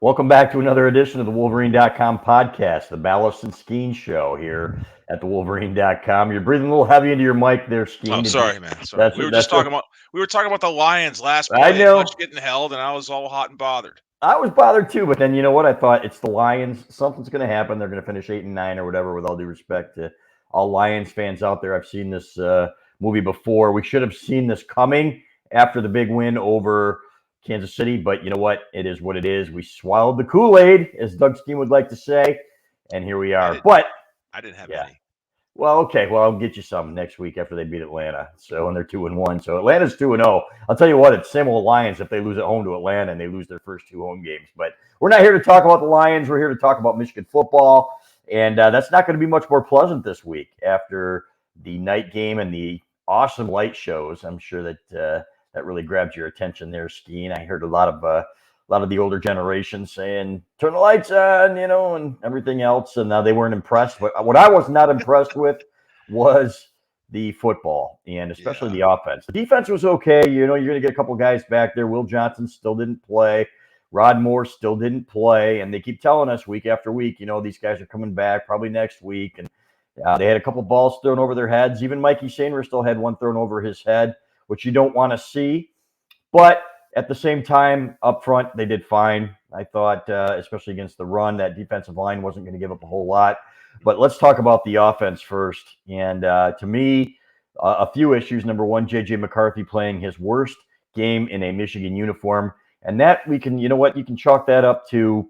Welcome back to another edition of the Wolverine.com podcast, the Balas and Skene show here at the Wolverine.com. You're breathing a little heavy into your mic there, Oh, Skene. Did you? sorry, man. Sorry. That's We were just that's. talking about the Lions last I play and know. Hutch getting held, and I was all hot and bothered. I was bothered too, but then you know what? I thought it's the Lions. Something's going to happen. They're going to finish 8-9 or whatever. With all due respect to all Lions fans out there, I've seen this movie before. We should have seen this coming after the big win over Kansas City, but you know what? It is what it is. We swallowed the Kool Aid, as Doug Skene would like to say, and here we I are. didn't. But I didn't have yeah, any. well, okay. Well, I'll get you some next week after they beat Atlanta. So, and they're 2-1. So Atlanta's 2-0. I'll tell you what, it's same old Lions if they lose at home to Atlanta and they lose their first two home games. But we're not here to talk about the Lions. We're here to talk about Michigan football, and that's not going to be much more pleasant this week after the night game and the awesome light shows. I'm sure that really grabbed your attention there, Skeen. I heard a lot of the older generation saying turn the lights on, and everything else, and they weren't impressed. But what I was not impressed with was the football and especially Yeah. the offense. The defense was okay. You're going to get a couple guys back there. Will Johnson still didn't play. Rod Moore still didn't play, and they keep telling us week after week, these guys are coming back probably next week. And they had a couple balls thrown over their heads. Even Mikey Sainer still had one thrown over his head, which you don't want to see. But at the same time, up front, they did fine. I thought, especially against the run, that defensive line wasn't going to give up a whole lot. But let's talk about the offense first. And to me, a few issues. Number one, J.J. McCarthy playing his worst game in a Michigan uniform. And that we can, you know what, you can chalk that up to,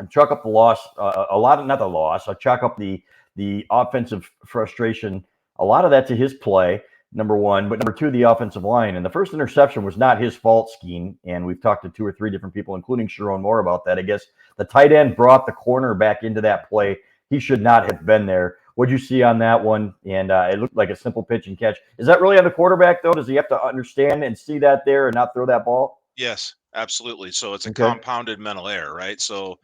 chalk up the loss, a lot of, not the loss, I chalk up the offensive frustration, a lot of that to his play, number one, but number two, the offensive line. And the first interception was not his fault, Skene. And we've talked to two or three different people, including Sharon Moore, about that. I guess the tight end brought the corner back into that play. He should not have been there. What'd you see on that one? And it looked like a simple pitch and catch. Is that really on the quarterback, though? Does he have to understand and see that there and not throw that ball? Yes, absolutely. So it's a Okay. compounded mental error, right? So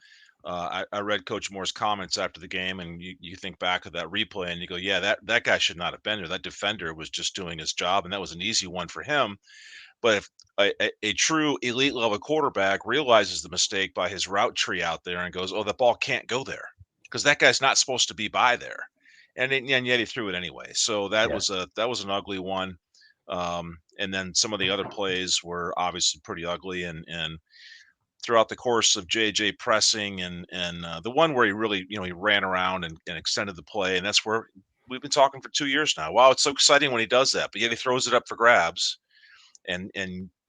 I read Coach Moore's comments after the game, and you think back of that replay, and you go, yeah, that guy should not have been there. That defender was just doing his job, and that was an easy one for him. But if a true elite level quarterback realizes the mistake by his route tree out there and goes, "Oh, the ball can't go there because that guy's not supposed to be by there," and yet he threw it anyway. So Yeah. that was an ugly one. And then some of the other plays were obviously pretty ugly, and throughout the course of JJ pressing and the one where he really he ran around and extended the play, and that's where we've been talking for 2 years now. Wow, it's so exciting when he does that, but yet he throws it up for grabs and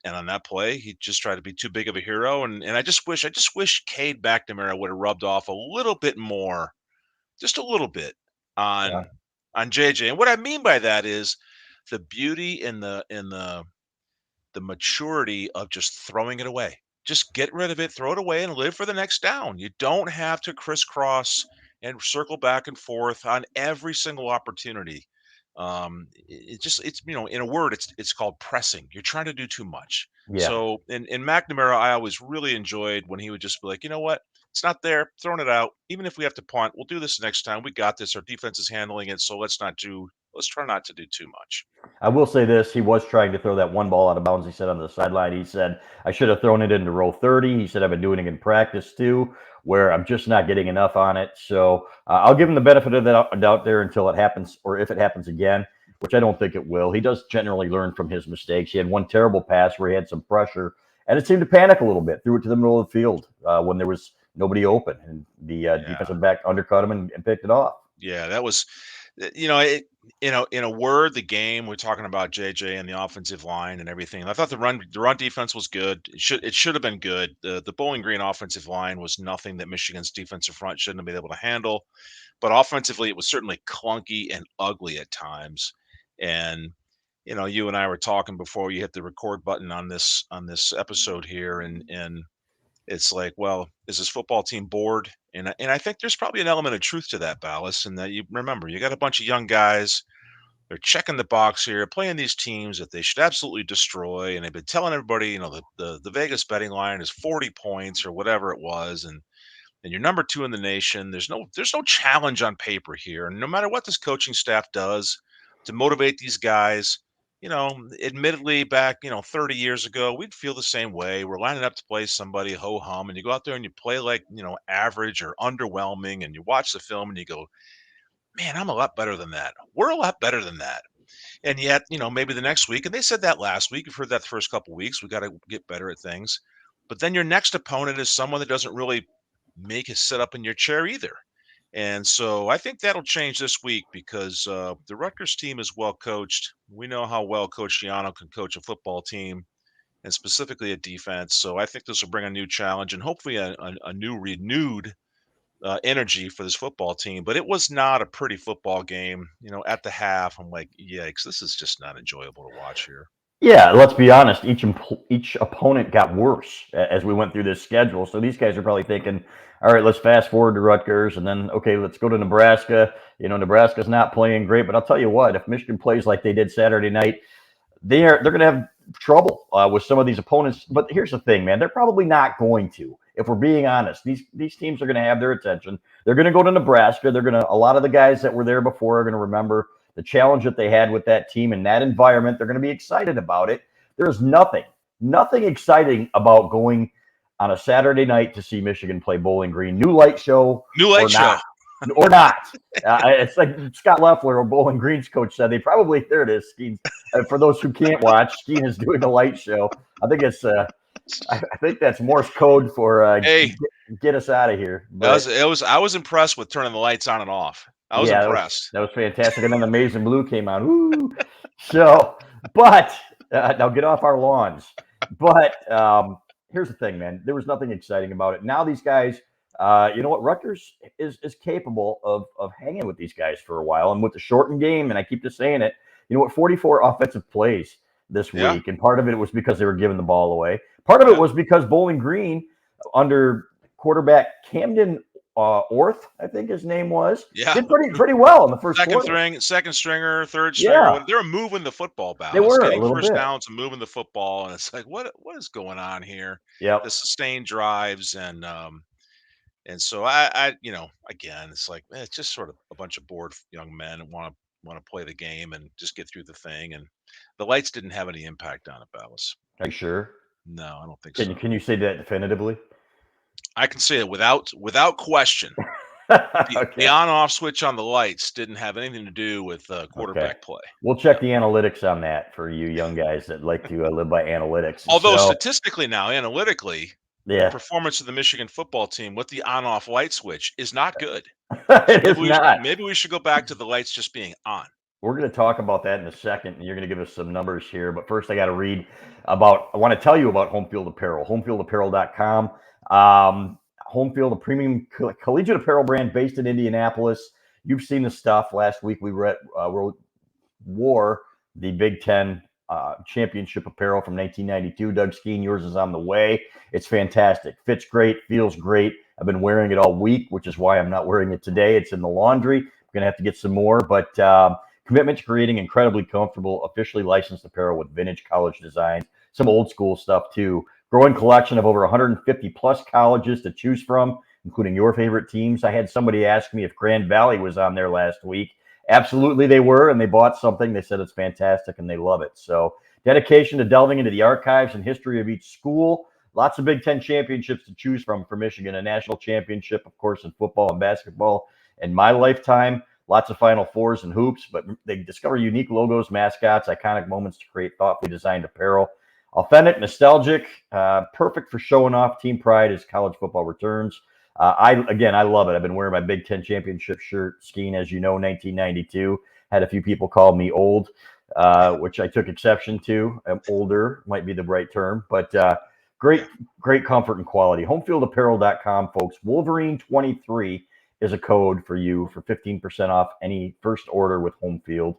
on that play, he just tried to be too big of a hero. And I just wish Cade McNamara would have rubbed off a little bit more, just a little bit Yeah. on JJ. And what I mean by that is the beauty and the maturity of just throwing it away. Just get rid of it, throw it away, and live for the next down. You don't have to crisscross and circle back and forth on every single opportunity. It's in a word, it's called pressing. You're trying to do too much. Yeah. So in McNamara, I always really enjoyed when he would just be like, you know what? It's not there, throwing it out. Even if we have to punt, we'll do this next time. We got this. Our defense is handling it, so let's try not to do too much. I will say this: he was trying to throw that one ball out of bounds. He said on the sideline, he said, "I should have thrown it into row 30." He said, "I've been doing it in practice too, where I'm just not getting enough on it." So I'll give him the benefit of that doubt there until it happens, or if it happens again, which I don't think it will. He does generally learn from his mistakes. He had one terrible pass where he had some pressure, and it seemed to panic a little bit. Threw it to the middle of the field when there was nobody open, and the Yeah. defensive back undercut him and picked it off. Yeah, that was, it, in a word, the game. We're talking about JJ and the offensive line and everything. I thought the run defense was good. It should have been good. The Bowling Green offensive line was nothing that Michigan's defensive front shouldn't have been able to handle. But offensively, it was certainly clunky and ugly at times. And you and I were talking before you hit the record button on this episode here, and it's like, well, is this football team bored? And I think there's probably an element of truth to that, Ballas, and that you remember you got a bunch of young guys. They're checking the box here, playing these teams that they should absolutely destroy, and they've been telling everybody, the Vegas betting line is 40 points or whatever it was, and you're number two in the nation. There's no challenge on paper here, and no matter what this coaching staff does to motivate these guys, admittedly back, 30 years ago, we'd feel the same way. We're lining up to play somebody ho hum, and you go out there and you play like, average or underwhelming, and you watch the film and you go, man, I'm a lot better than that. We're a lot better than that. And yet, maybe the next week, and they said that last week, you've heard that the first couple weeks, we got to get better at things. But then your next opponent is someone that doesn't really make you sit up in your chair either. And so I think that'll change this week because the Rutgers team is well coached. We know how well Coach Giano can coach a football team and specifically a defense. So I think this will bring a new challenge and hopefully a new renewed energy for this football team. But it was not a pretty football game. At the half, I'm like, yikes, this is just not enjoyable to watch here. Yeah, let's be honest. Each opponent got worse as we went through this schedule. So these guys are probably thinking, all right, let's fast forward to Rutgers, and then okay, let's go to Nebraska. Nebraska's not playing great, but I'll tell you what, if Michigan plays like they did Saturday night, they're going to have trouble with some of these opponents. But here's the thing, man, they're probably not going to. If we're being honest, these teams are going to have their attention. They're going to go to Nebraska. A lot of the guys that were there before are going to remember the challenge that they had with that team in that environment. They're going to be excited about it. There's nothing exciting about going on a Saturday night to see Michigan play Bowling Green. New light show or not. Or not. It's like Scott Loeffler, or Bowling Green's coach, said. There it is, Skene. For those who can't watch, Skene is doing the light show. I think it's I think that's Morse code for Hey, get us out of here. But I was impressed with turning the lights on and off. I was impressed. That was fantastic. And then the Amazing Blue came out. Woo! So, but now get off our lawns. But here's the thing, man. There was nothing exciting about it. Now these guys, you know what? Rutgers is capable of hanging with these guys for a while. And with the shortened game, and I keep just saying it, 44 offensive plays this week. And part of it was because they were giving the ball away. Part of it was because Bowling Green, under quarterback Camden Orth, I think his name was, did pretty well in the first quarter. Second stringer, third stringer. They were moving the football balance. They were getting a little first bit. downs and moving the football, and it's like, what is going on here? Yeah, the sustained drives and so I again, it's like it's just sort of a bunch of bored young men and want to play the game and just get through the thing. And the lights didn't have any impact on it, Balas. Are you sure? No, I don't think so. Can you say that definitively? I can say it without question. The on-off switch on the lights didn't have anything to do with quarterback play. We'll check the analytics on that for you young guys that like to live by analytics. Although statistically now, analytically, the performance of the Michigan football team with the on-off light switch is not good. Maybe we should go back to the lights just being on. We're going to talk about that in a second, and you're going to give us some numbers here. But first, I want to tell you about Home Field Apparel, homefieldapparel.com. Home Field, a premium collegiate apparel brand based in Indianapolis. You've seen the stuff. Last week, we wore the Big Ten championship apparel from 1992. Doug Skene, yours is on the way. It's fantastic. Fits great, feels great. I've been wearing it all week, which is why I'm not wearing it today. It's in the laundry. I'm going to have to get some more, but commitment to creating incredibly comfortable, officially licensed apparel with vintage college designs, some old school stuff too. Growing collection of over 150 plus colleges to choose from, including your favorite teams. I had somebody ask me if Grand Valley was on there last week. Absolutely they were, and they bought something. They said it's fantastic, and they love it. So dedication to delving into the archives and history of each school. Lots of Big Ten championships to choose from for Michigan. A national championship, of course, in football and basketball in my lifetime. Lots of Final Fours and hoops, but they discover unique logos, mascots, iconic moments to create thoughtfully designed apparel. Authentic, nostalgic, perfect for showing off team pride as college football returns. I love it. I've been wearing my Big Ten championship shirt, Skene, as you know, 1992. Had a few people call me old, which I took exception to. I'm older, might be the right term, but great comfort and quality. Homefieldapparel.com, folks. Wolverine 23 is a code for you for 15% off any first order with Home Field.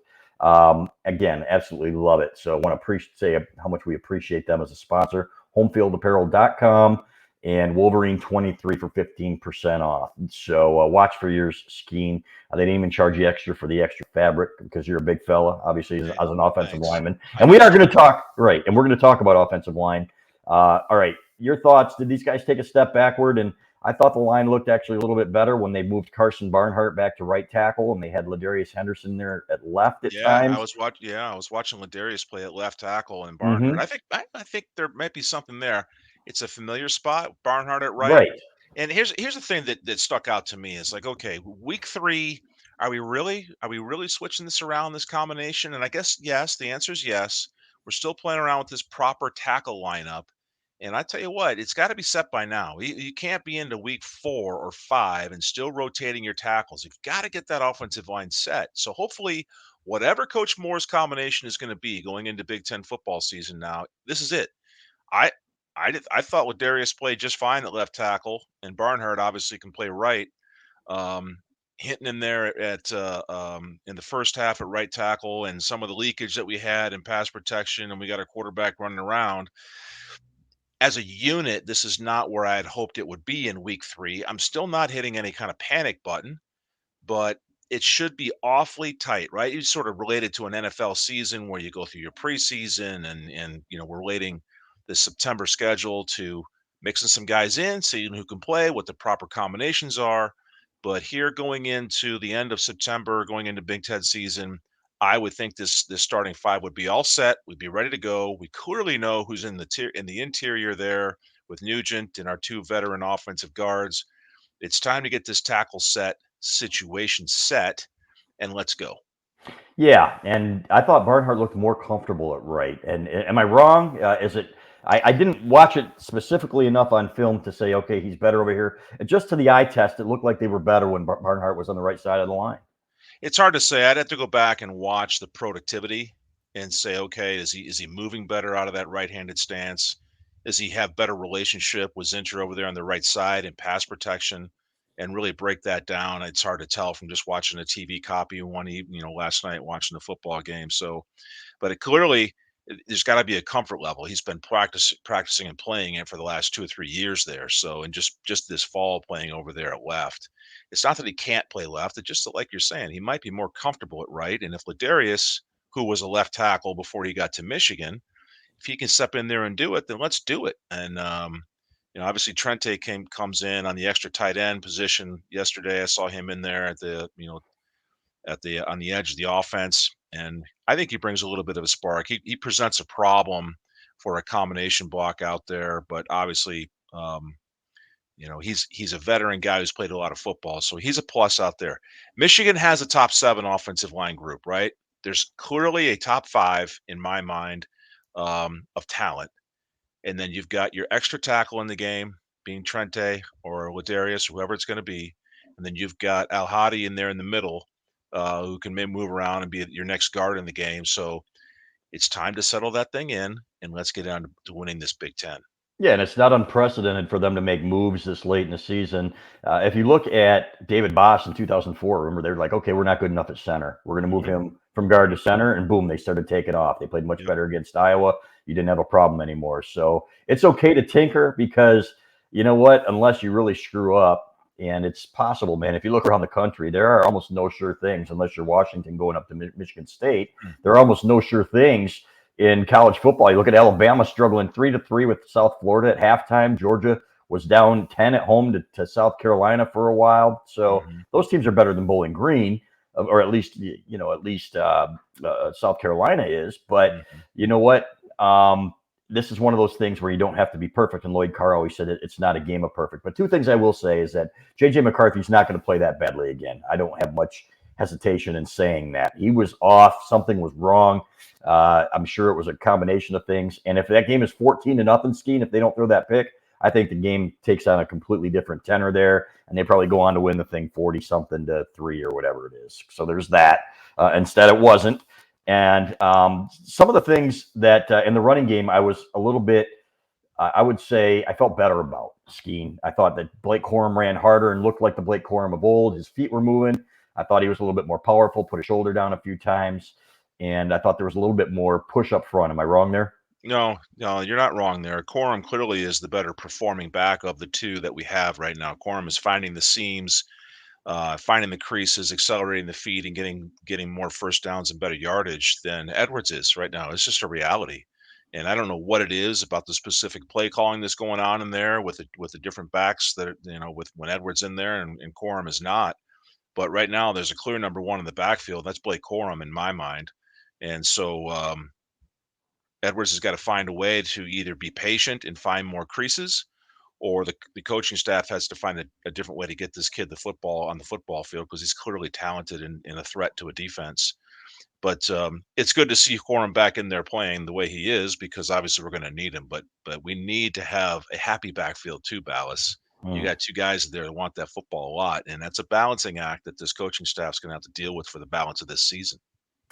Again, absolutely love it. So I want to say how much we appreciate them as a sponsor. Homefieldapparel.com and Wolverine 23 for 15% off. So watch for yours, Skene. They didn't even charge you extra for the extra fabric because you're a big fella, obviously, as an offensive lineman. And we are going to talk, and we're going to talk about offensive line. All right, your thoughts. Did these guys take a step backward? And I thought the line looked actually a little bit better when they moved Carson Barnhart back to right tackle and they had Ladarius Henderson there at left at Yeah, I times. was watch yeah, I was watching Ladarius play at left tackle and Barnhart. Hmm. I think there might be something there. It's a familiar spot, Barnhart at right. Right. And here's the thing that stuck out to me is like, okay, week 3, are we really switching this around, this combination? And I guess yes, the answer is yes. We're still playing around with this proper tackle lineup. And I tell you what, it's got to be set by now. You can't be into week 4 or 5 and still rotating your tackles. You've got to get that offensive line set. So hopefully whatever Coach Moore's combination is going to be going into Big Ten football season now, this is it. I I thought with Darius played just fine at left tackle, and Barnhart obviously can play right. Um, Hitting in there at in the first half at right tackle, and some of the leakage that we had in pass protection, and we got a quarterback running around. As a unit, this is not where I had hoped it would be in week 3. I'm still not hitting any kind of panic button, but it should be awfully tight, right? You sort of related to an NFL season where you go through your preseason and we're relating the September schedule to mixing some guys in, seeing who can play, what the proper combinations are. But here going into the end of September, going into Big Ten season, I would think this starting five would be all set. We'd be ready to go. We clearly know who's in the interior there with Nugent and our two veteran offensive guards. It's time to get this tackle situation set, and let's go. Yeah, and I thought Barnhart looked more comfortable at right. And am I wrong? Is it? I didn't watch it specifically enough on film to say, okay, he's better over here. Just to the eye test, it looked like they were better when Barnhart was on the right side of the line. It's hard to say. I'd have to go back and watch the productivity and say, okay, is he moving better out of that right-handed stance? Does he have better relationship with Zincher over there on the right side and pass protection? And really break that down. It's hard to tell from just watching a TV copy one evening, last night watching the football game. So but it clearly there's got to be a comfort level. He's been practicing and playing it for the last 2 or 3 years there. So and just this fall playing over there at left. It's not that he can't play left. It's just that, like you're saying, he might be more comfortable at right. And if Ladarius, who was a left tackle before he got to Michigan, if he can step in there and do it, then let's do it. And obviously Trente comes in on the extra tight end position yesterday. I saw him in there at the on the edge of the offense, and I think he brings a little bit of a spark. He presents a problem for a combination block out there, but obviously, he's a veteran guy who's played a lot of football, so he's a plus out there. Michigan has a top 7 offensive line group, right? There's clearly a top 5 in my mind of talent, and then you've got your extra tackle in the game, being Trente or Ladarius, whoever it's going to be, and then you've got Al Hadi in there in the middle, who can maybe move around and be your next guard in the game. So it's time to settle that thing in, and let's get down to winning this Big Ten. Yeah, and it's not unprecedented for them to make moves this late in the season. If you look at David Boss in 2004, remember they were like, okay, we're not good enough at center. We're going to move Mhm. him from guard to center, and boom, they started taking off. They played much Yep. better against Iowa. You didn't have a problem anymore. So it's okay to tinker because you know what? Unless you really screw up, and it's possible, man. If you look around the country, there are almost no sure things unless you're Washington going up to Michigan State. Mm. There are almost no sure things in college football. You look at Alabama struggling 3-3 with South Florida at halftime. Georgia was down 10 at home to South Carolina for a while. So Mhm. those teams are better than Bowling Green, or South Carolina is. But Mhm. you know what? This is one of those things where you don't have to be perfect. And Lloyd Carr always said it's not a game of perfect. But two things I will say is that J.J. McCarthy's not going to play that badly again. I don't have much hesitation in saying that. He was off. Something was wrong. I'm sure it was a combination of things. And if that game is 14-0, Skene, if they don't throw that pick, I think the game takes on a completely different tenor there, and they probably go on to win the thing 40-something to 3 or whatever it is. So there's that. Instead, it wasn't. And some of the things that in the running game, I was a little bit, I would say, I felt better about Skene. I thought that Blake Corum ran harder and looked like the Blake Corum of old. His feet were moving. I thought he was a little bit more powerful, put his shoulder down a few times. And I thought there was a little bit more push up front. Am I wrong there? No, no, you're not wrong there. Corum clearly is the better performing back of the two that we have right now. Corum is finding the seams, finding the creases, accelerating the feed, and getting more first downs and better yardage than Edwards is right now. It's just a reality. And I don't know what it is about the specific play calling that's going on in there with the different backs that with when Edwards in there and Corum is not. But right now, there's a clear number one in the backfield. That's Blake Corum in my mind. And so Edwards has got to find a way to either be patient and find more creases, or the coaching staff has to find a different way to get this kid the football on the football field because he's clearly talented and a threat to a defense. But it's good to see Corum back in there playing the way he is because obviously we're going to need him. But we need to have a happy backfield too, Ballas. You Mm. got two guys there that want that football a lot, and that's a balancing act that this coaching staff's going to have to deal with for the balance of this season.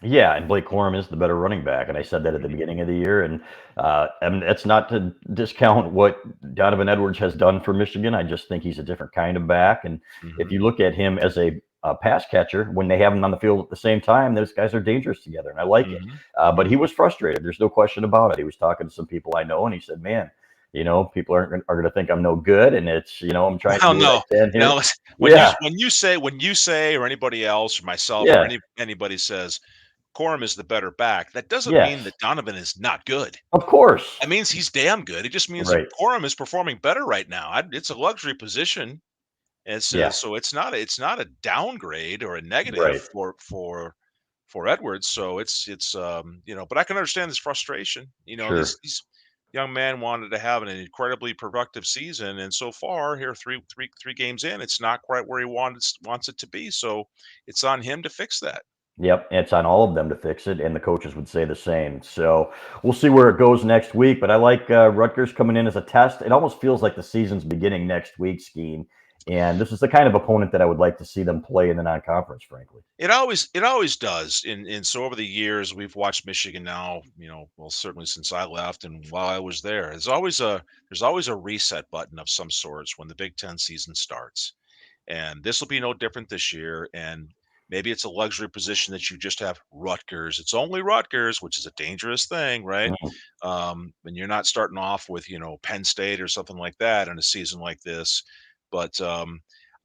Yeah, and Blake Corum is the better running back, and I said that at the Mhm, beginning of the year, and it's not to discount what Donovan Edwards has done for Michigan. I just think he's a different kind of back, and if mhm, you look at him as a pass catcher, when they have him on the field at the same time, those guys are dangerous together, and I like it. mhm, But he mhm. was frustrated. There's no question about it. He was talking to some people I know, and he said, "Man, people are going to think I'm no good, and it's I'm trying to Well, do what I no, can no. here." Listen, Yeah, when you say, or anybody else, or myself, or yeah, anybody says Corum is the better back, that doesn't mean yes, that Donovan is not good. of course, That means he's damn good. It just means that right, Corum is performing better right now. It's a luxury position. It's yeah, so it's not a downgrade or a negative right, for Edwards. So but I can understand this frustration. sure. These young man wanted to have an incredibly productive season, and so far here three games in, it's not quite where he wants it to be. So it's on him to fix that. Yep, it's on all of them to fix it, and the coaches would say the same. So we'll see where it goes next week. But I like Rutgers coming in as a test. It almost feels like the season's beginning next week, Skene. And this is the kind of opponent that I would like to see them play in the non-conference, frankly. It always does. And so over the years we've watched Michigan now, well, certainly since I left and while I was there. There's always a reset button of some sorts when the Big Ten season starts. And this will be no different this year. And maybe it's a luxury position that you just have Rutgers. It's only Rutgers, which is a dangerous thing, right? Mhm. When you're not starting off with, Penn State or something like that in a season like this. But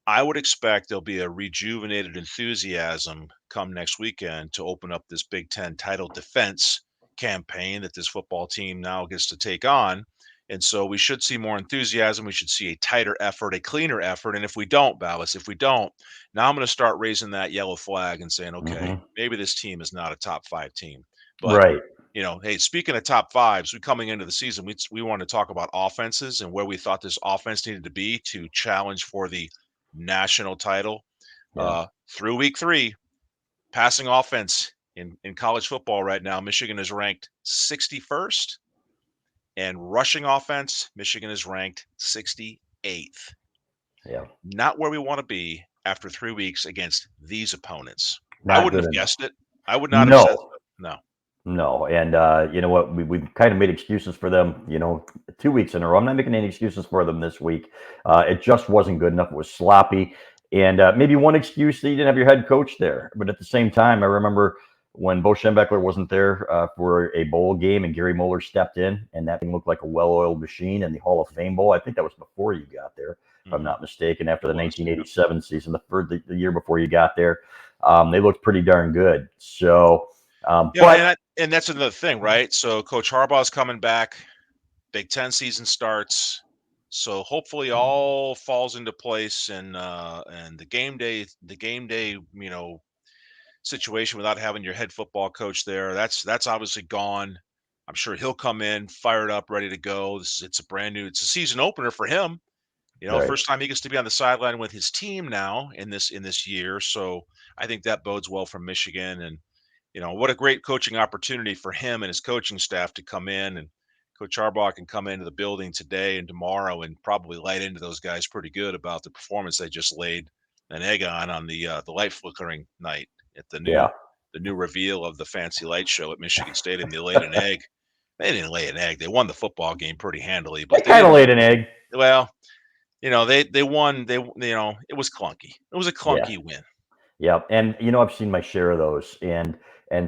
I would expect there'll be a rejuvenated enthusiasm come next weekend to open up this Big Ten title defense campaign that this football team now gets to take on. And so we should see more enthusiasm. We should see a tighter effort, a cleaner effort. And if we don't, Ballas, if we don't, now I'm going to start raising that yellow flag and saying, okay, Mhm. maybe this team is not a top five team. But Right. hey, speaking of top fives, we coming into the season, we want to talk about offenses and where we thought this offense needed to be to challenge for the national title. Yeah. Through week three, passing offense in college football right now, Michigan is ranked 61st, and rushing offense, Michigan is ranked 68th. Yeah. Not where we want to be after 3 weeks against these opponents. I Not wouldn't good have enough. guessed it. I would not have said No. so. No. No, and you know what? We kind of made excuses for them, 2 weeks in a row. I'm not making any excuses for them this week. It just wasn't good enough. It was sloppy, and maybe one excuse that you didn't have your head coach there. But at the same time, I remember when Bo Schembechler wasn't there for a bowl game, and Gary Moeller stepped in, and that thing looked like a well-oiled machine in the Hall of Fame Bowl. I think that was before you got there, if I'm Hmm. not mistaken. After It the was. Yeah. 1987 season, the year before you got there, they looked pretty darn good. So. But And that's another thing, right? So Coach Harbaugh's coming back. Big Ten season starts. So hopefully all falls into place and the game day, situation without having your head football coach there. That's obviously gone. I'm sure he'll come in fired up, ready to go. It's a season opener for him. right. First time he gets to be on the sideline with his team now in this year. So I think that bodes well for Michigan. And what a great coaching opportunity for him and his coaching staff to come in, and Coach Harbaugh can come into the building today and tomorrow and probably light into those guys pretty good about the performance they just laid an egg on the light flickering night at Yeah. the new reveal of the fancy light show at Michigan Stadium. They laid an egg. They didn't lay an egg. They won the football game pretty handily, They but they kind of didn't. laid an egg. Well, they won. It was clunky. It was a Yeah. clunky win. Yeah. And I've seen my share of those, and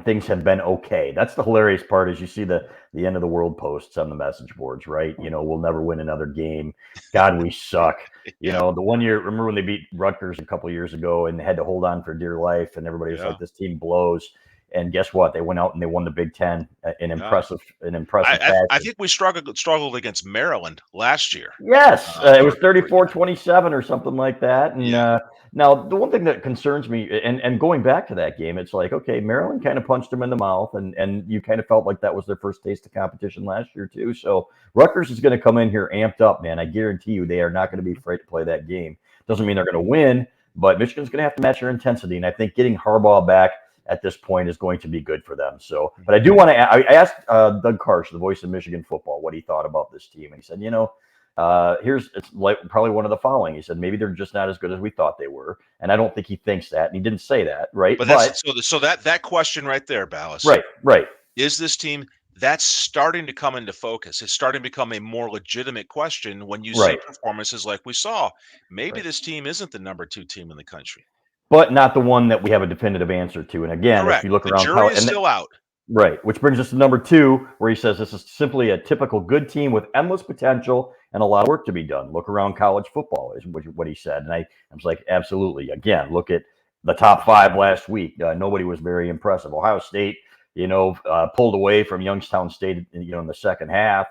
things have been okay. That's the hilarious part is you see the end of the world posts on the message boards, right? We'll never win another game. God, we suck. Yeah. The one year, remember when they beat Rutgers a couple years ago and they had to hold on for dear life, and everybody was Yeah. like, "This team blows." And guess what? They went out and they won the Big Ten in Yeah. impressive I fashion. think we struggled against Maryland last year. Yes, it was Towards the end. 34-27 or something like that. And Yeah. now the one thing that concerns me, and going back to that game, it's like, okay, Maryland kind of punched them in the mouth, and you kind of felt like that was their first taste of competition last year too. So Rutgers is going to come in here amped up, man. I guarantee you, they are not going to be afraid to play that game. Doesn't mean they're going to win, but Michigan's going to have to match their intensity. And I think getting Harbaugh back at this point is going to be good for them. So, but I do want to. I asked Doug Karsh, the voice of Michigan football, what he thought about this team, and he said, it's like probably one of the following. He said maybe they're just not as good as we thought they were, and I don't think he thinks that, and he didn't say that, right? But But that question right there, Balas, right, is this team that's starting to come into focus. It's starting to become a more legitimate question when you see right, performances like we saw. Maybe right. this team isn't the number 2 team in the country. But not the one that we have a definitive answer to. And again, if Correct. you look The around jury college, is still out. right, which brings us to number 2, where he says this is simply a typical good team with endless potential and a lot of work to be done. Look around college football is what he said, and I was like, absolutely. Again, look at the top 5 last week. Nobody was very impressive. Ohio State, pulled away from Youngstown State, in the second half.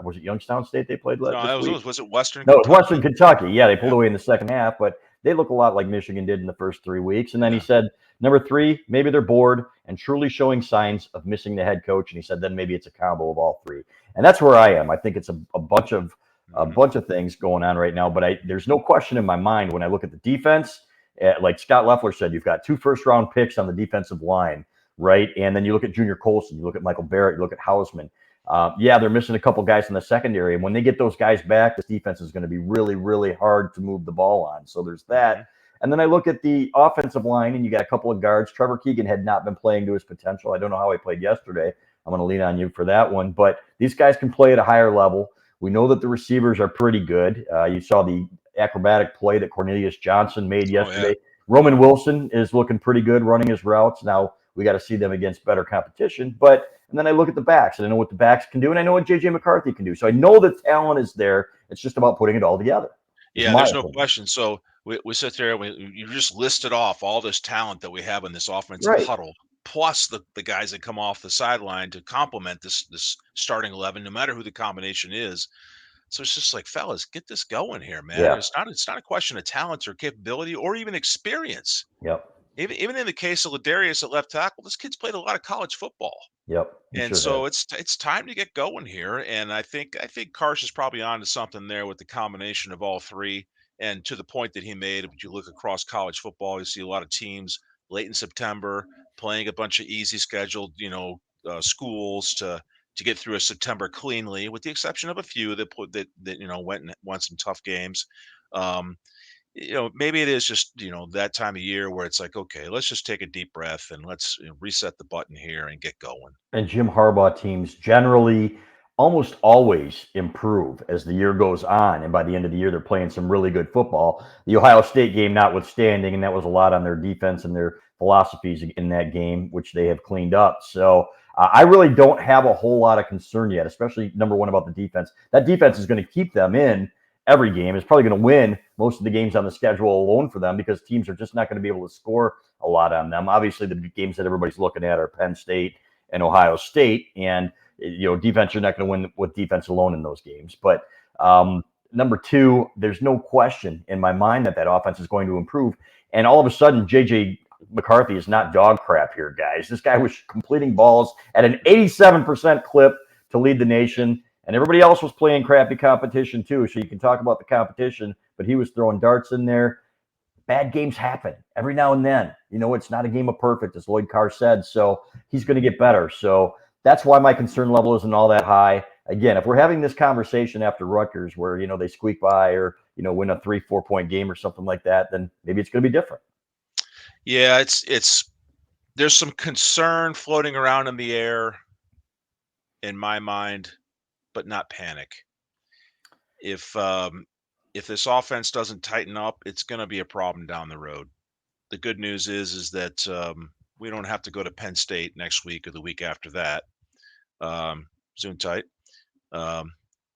Was it Youngstown State they played No, this week? was it Western No, it was Western Kentucky? Kentucky. Yeah, they pulled Yeah. away in the second half, but they look a lot like Michigan did in the first 3 weeks. And then he Yeah. said, number 3, maybe they're bored and truly showing signs of missing the head coach. And he said, then maybe it's a combo of all 3. And that's where I am. I think it's a bunch of things going on right now. But there's no question in my mind when I look at the defense. Like Scott Loeffler said, you've got 2 first-round picks on the defensive line, right? And then you look at Junior Colson, you look at Michael Barrett, you look at Hausman. They're missing a couple guys in the secondary, and when they get those guys back, this defense is going to be really, really hard to move the ball on. So there's that. And then I look at the offensive line, and you got a couple of guards. Trevor Keegan had not been playing to his potential. I don't know how he played yesterday. I'm going to lean on you for that one. But these guys can play at a higher level. We know that the receivers are pretty good. You saw the acrobatic play that Cornelius Johnson made yesterday. Oh, yeah. Roman Wilson is looking pretty good running his routes. Now we got to see them against better competition. And then I look at the backs, and I know what the backs can do, and I know what J.J. McCarthy can do. So I know the talent is there. It's just about putting it all together. Yeah, there's no question. So we sit there and you just listed off all this talent that we have in this offensive Right. huddle, plus the guys that come off the sideline to complement this starting 11, no matter who the combination is. So it's just like, fellas, get this going here, man. Yeah. It's not a question of talent or capability or even experience. Yep. Even in the case of Ladarius at left tackle, this kid's played a lot of college football. Yep. He And sure has. so it's time to get going here, and I think Karsh is probably onto something there with the combination of all 3, and to the point that he made, if you look across college football, you see a lot of teams late in September playing a bunch of easy scheduled, schools to get through a September cleanly, with the exception of a few that went and won some tough games. Um, maybe it is just, that time of year where it's like, okay, let's just take a deep breath and let's reset the button here and get going. And Jim Harbaugh teams generally almost always improve as the year goes on. And by the end of the year, they're playing some really good football. The Ohio State game notwithstanding, and that was a lot on their defense and their philosophies in that game, which they have cleaned up. So I really don't have a whole lot of concern yet, especially number 1 about the defense. That defense is going to keep them in every game. It's probably going to win most of the games on the schedule alone for them because teams are just not going to be able to score a lot on them. Obviously, the games that everybody's looking at are Penn State and Ohio State, and defense, you're not going to win with defense alone in those games. But number 2, there's no question in my mind that offense is going to improve. And all of a sudden, J.J. McCarthy is not dog crap here, guys. This guy was completing balls at an 87% clip to lead the nation, and everybody else was playing crappy competition too. So you can talk about the competition, but he was throwing darts in there. Bad games happen every now and then. It's not a game of perfect, as Lloyd Carr said. So he's going to get better. So that's why my concern level isn't all that high. Again, if we're having this conversation after Rutgers where, they squeak by or, win a 3-4 point game or something like that, then maybe it's going to be different. Yeah, there's some concern floating around in the air in my mind, but not panic. If this offense doesn't tighten up, it's going to be a problem down the road. The good news is that we don't have to go to Penn State next week or the week after that. Zoom tight.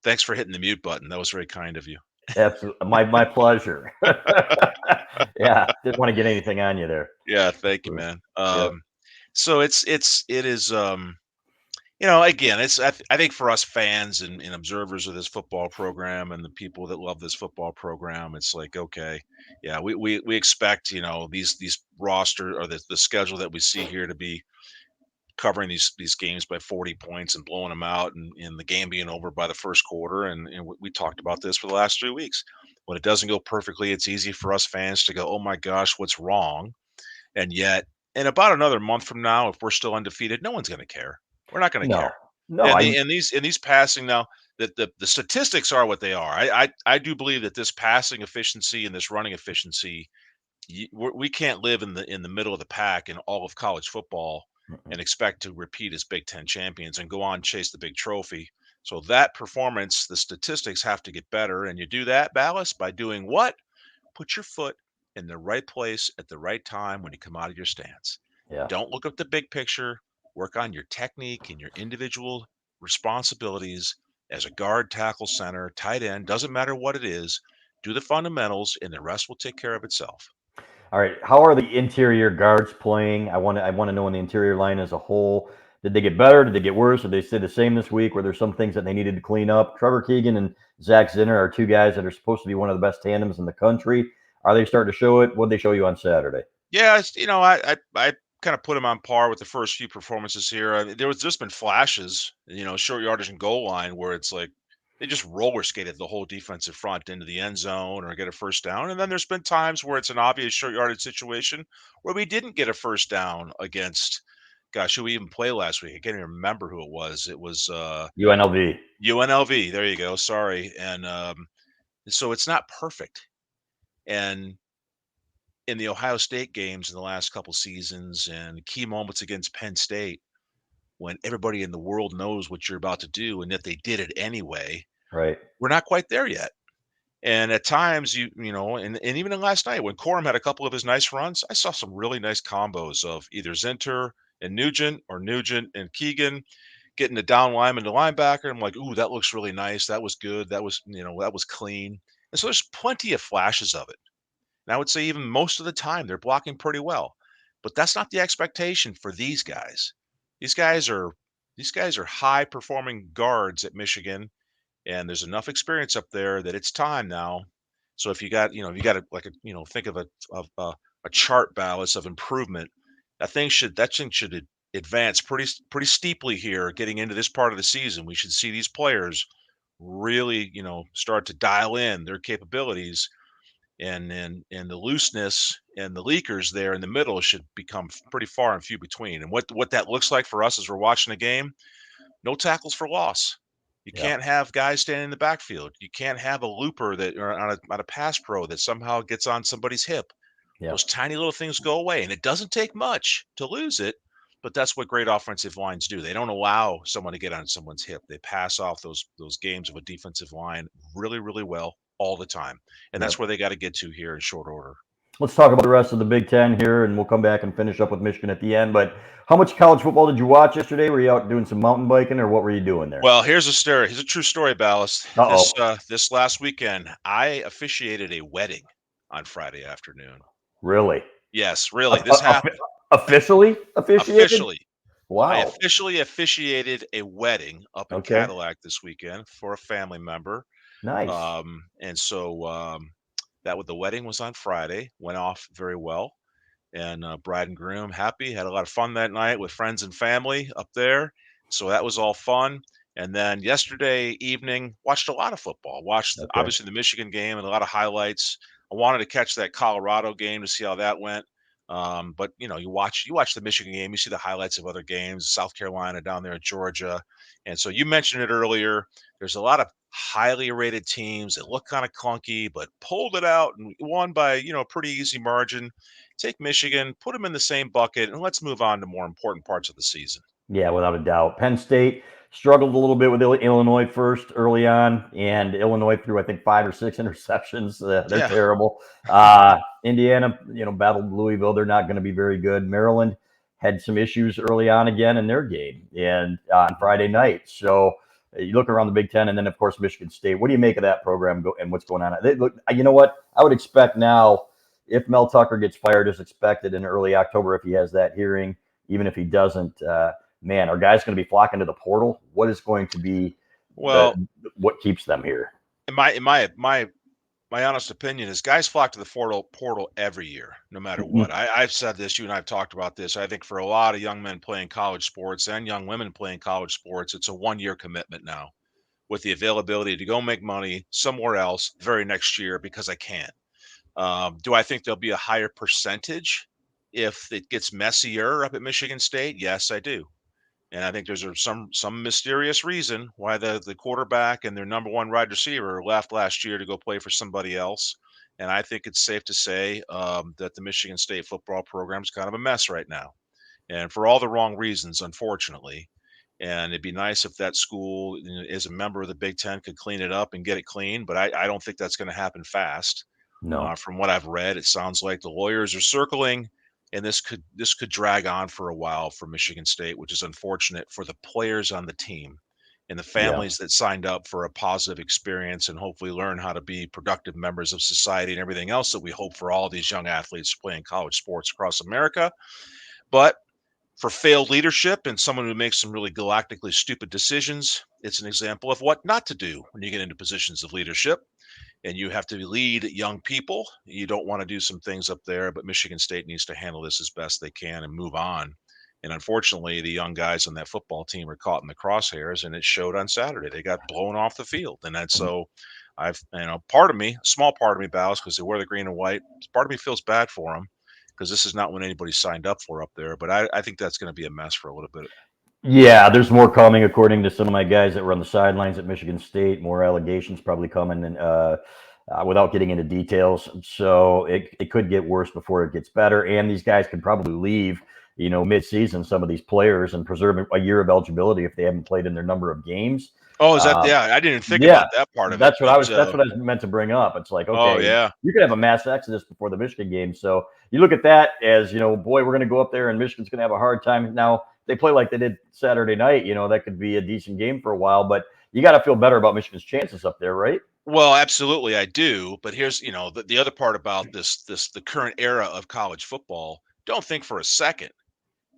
Thanks for hitting the mute button. That was very kind of you. Absolutely. My pleasure. Yeah. Didn't want to get anything on you there. Yeah, thank you, man. Yep. So it is, again, I think for us fans and observers of this football program and the people that love this football program, it's like, okay, yeah, we expect, these roster or the schedule that we see here to be covering these games by 40 points and blowing them out, and the game being over by the first quarter. And we talked about this for the last 3 weeks. When it doesn't go perfectly, it's easy for us fans to go, oh my gosh, what's wrong? And yet, in about another month from now, if we're still undefeated, no one's going to care. We're not going to No, care. no, And I these passing now, that the statistics are what they are. I do believe that this passing efficiency and this running efficiency, we can't live in the middle of the pack in all of college football and expect to repeat as Big Ten champions and go on chase the big trophy. So that performance, the statistics have to get better, and you do that, Ballas, by doing what? Put your foot in the right place at the right time when you come out of your stance. yeah. Don't look at the big picture. Work on your technique and your individual responsibilities as a guard, tackle, center, tight end. Doesn't matter what it is. Do the fundamentals, and the rest will take care of itself. All right. How are the interior guards playing? I want to know in the interior line as a whole. Did they get better? Did they get worse? Did they stay the same this week? Were there some things that they needed to clean up? Trevor Keegan and Zach Zinner are two guys that are supposed to be one of the best tandems in the country. Are they starting to show it? What did they show you on Saturday? Yeah, I kind of put him on par with the first few performances here. I mean, there was just been flashes, short yardage and goal line where it's like they just roller skated the whole defensive front into the end zone or get a first down. And then there's been times where it's an obvious short yardage situation where we didn't get a first down against, gosh, who we even played last week? I can't even remember who it was. It was UNLV. UNLV. There you go. Sorry. And so it's not perfect. And in the Ohio State games in the last couple seasons and key moments against Penn State, when everybody in the world knows what you're about to do and that they did it anyway, Right. we're not quite there yet. And at times, and even in last night when Corum had a couple of his nice runs, I saw some really nice combos of either Zinter and Nugent or Nugent and Keegan getting the down lineman to linebacker. I'm like, ooh, that looks really nice. That was good. That was clean. And so there's plenty of flashes of it. And I would say even most of the time they're blocking pretty well. But that's not the expectation for these guys. These guys are these guys are high performing guards at Michigan, and there's enough experience up there that it's time now. So if you got to think of a chart balance of improvement, that thing should advance pretty steeply here getting into this part of the season. We should see these players really, start to dial in their capabilities, and the looseness and the leakers there in the middle should become pretty far and few between. And what that looks like for us as we're watching the game, no tackles for loss. You Yeah. can't have guys standing in the backfield. You can't have a looper that or on a pass pro that somehow gets on somebody's hip. Yeah. Those tiny little things go away, and it doesn't take much to lose it. But that's what great offensive lines do. They don't allow someone to get on someone's hip. They pass off those games of a defensive line really, really well all the time. And that's Yep. where they got to get to here in short order. Let's talk about the rest of the Big Ten here, and we'll come back and finish up with Michigan at the end. But how much college football did you watch yesterday? Were you out doing some mountain biking, or what were you doing there? Well, here's a story. Here's a true story, Ballast. This Uh-oh. this last weekend, I officiated a wedding on Friday afternoon. Really? Yes, really. O- This o- happened Officially officiated? officially. I Wow. officially officiated a wedding up in Okay. Cadillac this weekend for a family member. Nice. And so the wedding was on Friday, went off very well, and bride and groom happy. Had a lot of fun that night with friends and family up there. So that was all fun. And then yesterday evening, watched a lot of football. Watched Okay. obviously the Michigan game and a lot of highlights. I wanted to catch that Colorado game to see how that went. But you watch the Michigan game, you see the highlights of other games, South Carolina down there in Georgia. And so you mentioned it earlier. There's a lot of highly rated teams that look kind of clunky, but pulled it out and won by, a pretty easy margin. Take Michigan, put them in the same bucket, and let's move on to more important parts of the season. Yeah, without a doubt. Penn State struggled a little bit with Illinois first early on, and Illinois threw, I think, 5 or 6 interceptions. They're Yeah. terrible. Indiana, battled Louisville. They're not going to be very good. Maryland had some issues early on again in their game and on Friday night. So you look around the Big Ten, and then, of course, Michigan State. What do you make of that program and what's going on? You know what? I would expect now, if Mel Tucker gets fired as expected in early October, if he has that hearing, even if he doesn't, man, are guys going to be flocking to the portal? What is going to be Well, what keeps them here? My honest opinion is guys flock to the portal every year, no matter Mm-hmm. what. I've said this, you and I've talked about this. I think for a lot of young men playing college sports and young women playing college sports, it's a 1-year commitment now with the availability to go make money somewhere else the very next year because I can. Do I think there'll be a higher percentage if it gets messier up at Michigan State? Yes, I do. And I think there's some mysterious reason why the quarterback and their number one wide receiver left last year to go play for somebody else. And I think it's safe to say that the Michigan State football program is kind of a mess right now, and for all the wrong reasons, unfortunately. And it'd be nice if that school, as a member of the Big Ten, could clean it up and get it clean. But I don't think that's going to happen fast. No. From what I've read, it sounds like the lawyers are circling, and this could drag on for a while for Michigan State, which is unfortunate for the players on the team and the Yeah. families that signed up for a positive experience and hopefully learn how to be productive members of society and everything else that we hope for all these young athletes playing college sports across America. But for failed leadership and someone who makes some really galactically stupid decisions, it's an example of what not to do when you get into positions of leadership and you have to lead young people. You don't want to do some things up there, but Michigan State needs to handle this as best they can and move on. And unfortunately, the young guys on that football team are caught in the crosshairs, and it showed on Saturday. They got blown off the field, and that's so. Part of me, a small part of me, bows because they wear the green and white. Part of me feels bad for them because this is not what anybody signed up for up there. But I think that's going to be a mess for a little bit. Yeah, there's more coming, according to some of my guys that were on the sidelines at Michigan State. More allegations probably coming, and without getting into details. So it could get worse before it gets better. And these guys could probably leave, mid-season, some of these players, and preserve a year of eligibility if they haven't played in their number of games. Oh, is that? Yeah, I didn't think Yeah, about that part of it. that's what I was. That's what I was meant to bring up. It's like, Oh okay, yeah. you could have a mass exodus before the Michigan game. So you look at that as, boy, we're going to go up there and Michigan's going to have a hard time. Now they play like they did Saturday night. That could be a decent game for a while, but you got to feel better about Michigan's chances up there, right? Well, absolutely, I do. But here's, the other part about the current era of college football. Don't think for a second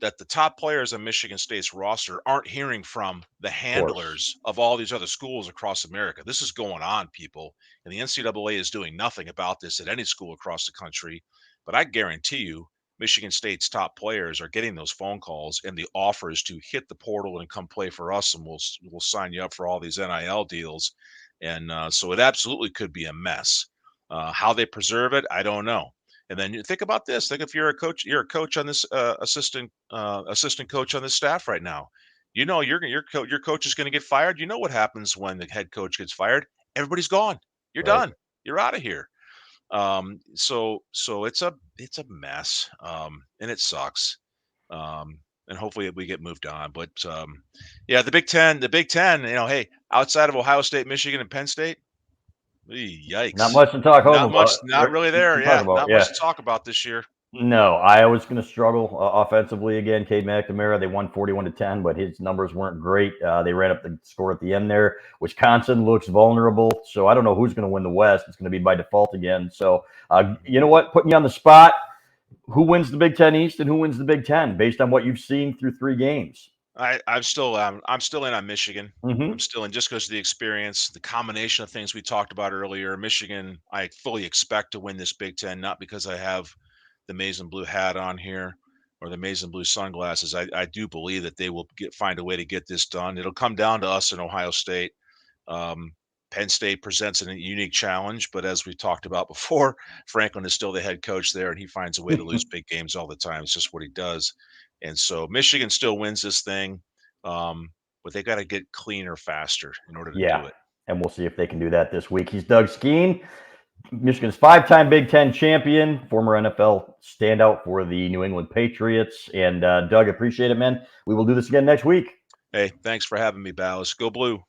that the top players on Michigan State's roster aren't hearing from the Of course. handlers of all these other schools across America. This is going on, people, and the NCAA is doing nothing about this at any school across the country. But I guarantee you, Michigan State's top players are getting those phone calls and the offers to hit the portal and come play for us, and we'll sign you up for all these NIL deals. And so it absolutely could be a mess. How they preserve it, I don't know. And then you think about this. Think if you're a coach on this assistant coach on this staff right now. Your coach is going to get fired. You know what happens when the head coach gets fired? Everybody's gone. You're Right. done. You're out of here. So it's a mess, and it sucks. And hopefully we get moved on. But yeah, the Big Ten. Hey, outside of Ohio State, Michigan, and Penn State, Not yikes. much to talk home Not much, about. not really there. To talk Yeah, about. not Yeah. much to talk about this year. No, Iowa's going to struggle offensively again. Cade McNamara, they won 41-10, but his numbers weren't great. They ran up the score at the end there. Wisconsin looks vulnerable, so I don't know who's going to win the West. It's going to be by default again. So, you know what? Put me on the spot. Who wins the Big Ten East and who wins the Big Ten based on what you've seen through 3 games? I'm still in on Michigan. I'm Mm-hmm. still in just because of the experience, the combination of things we talked about earlier. Michigan, I fully expect to win this Big Ten, not because I have the maize and blue hat on here or the maize and blue sunglasses. I do believe that they will find a way to get this done. It'll come down to us in Ohio State. Um, Penn State presents a unique challenge, but as we talked about before, Franklin is still the head coach there, and he finds a way to lose big games all the time. It's just what he does. And so Michigan still wins this thing, but they got to get cleaner faster in order to Yeah, do it. and we'll see if they can do that this week. He's Doug Skene, Michigan's 5-time Big Ten champion, former NFL standout for the New England Patriots. And Doug, appreciate it, man. We will do this again next week. Hey, thanks for having me, Balas. Go Blue.